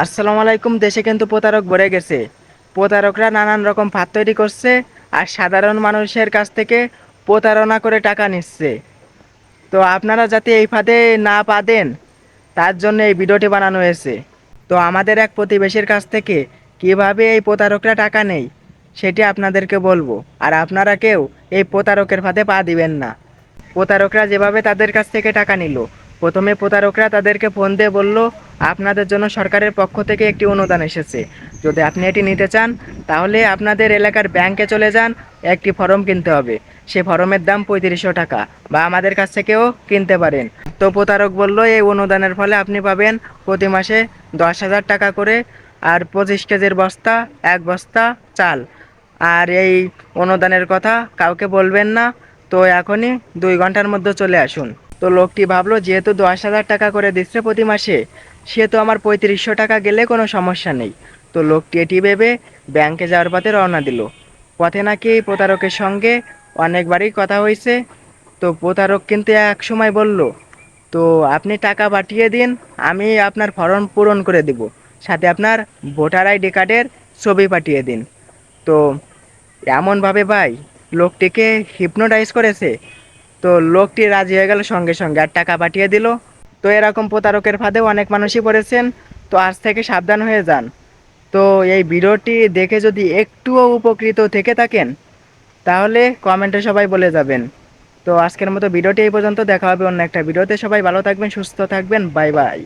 আসসালামু আলাইকুম। দেশে কিন্তু প্রতারক ভরে গেছে। প্রতারকরা নানান রকম ফাঁদ তৈরি করছে আর সাধারণ মানুষের কাছ থেকে প্রতারণা করে টাকা নিচ্ছে। তো আপনারা যাতে এই ফাঁদে না পা দেন তার জন্য এই ভিডিওটি বানানো হয়েছে। তো আমাদের এক প্রতিবেশীর কাছ থেকে কিভাবে এই প্রতারকরা টাকা নেয় সেটি আপনাদেরকে বলবো। আর আপনারা কেউ এই প্রতারকের ফাঁদে পা দিবেন না। প্রতারকরা যেভাবে তাদের কাছ থেকে টাকা নিল, প্রথমে প্রতারকরা তাদেরকে ফোন দিয়ে বলল, আপনাদের জন্য সরকারের পক্ষ থেকে একটি অনুদান এসেছে। যদি আপনি এটি নিতে চান তাহলে আপনাদের এলাকার ব্যাংকে চলে যান, একটি ফর্ম কিনতে হবে। সে ফর্মের দাম 3500 টাকা, বা আমাদের কাছ থেকেও কিনতে পারেন। তো প্রতারক বলল, এই অনুদানের ফলে আপনি পাবেন প্রতি মাসে 10,000 টাকা করে, আর 25 কেজির বস্তা, এক বস্তা চাল। আর এই অনুদানের কথা কাউকে বলবেন না। তো এখনই 2 ঘন্টার মধ্যে চলে আসুন। তো লোকটি ভাবলো, যেহেতু 10,000 টাকা করে দিচ্ছে প্রতি মাসে, সেহেতু আমার 3500 টাকা গেলে কোনো সমস্যা নেই। তো লোকটি এটি ভেবে ব্যাংকে যাওয়ার পথে রওনা দিল। পথে নাকি প্রতারকের সঙ্গে অনেকবারই কথা হয়েছে। তো প্রতারক কিন্তু এক সময় বলল, তো আপনি টাকা পাঠিয়ে দিন, আমি আপনার ফর্ম পূরণ করে দেব, সাথে আপনার ভোটার আইডি কার্ডের ছবি পাঠিয়ে দিন। তো এমনভাবে ভাই লোকটিকে হিপনোটাইজ করেছে। তো লোকটি রাজি হয়ে গেল সঙ্গে সঙ্গে, আর টাকা পাঠিয়ে দিল। তো এরকম প্রতারকের ফাঁদে অনেক মানুষই পড়েছেন। তো আজ থেকে সাবধান হয়ে যান। তো এই ভিডিওটি দেখে যদি একটুও উপকৃত থেকে থাকেন তাহলে কমেন্টে সবাই বলে যাবেন। তো আজকের মতো ভিডিওটি এই পর্যন্ত। দেখা হবে অন্য একটা ভিডিওতে। সবাই ভালো থাকবেন, সুস্থ থাকবেন। Bye bye.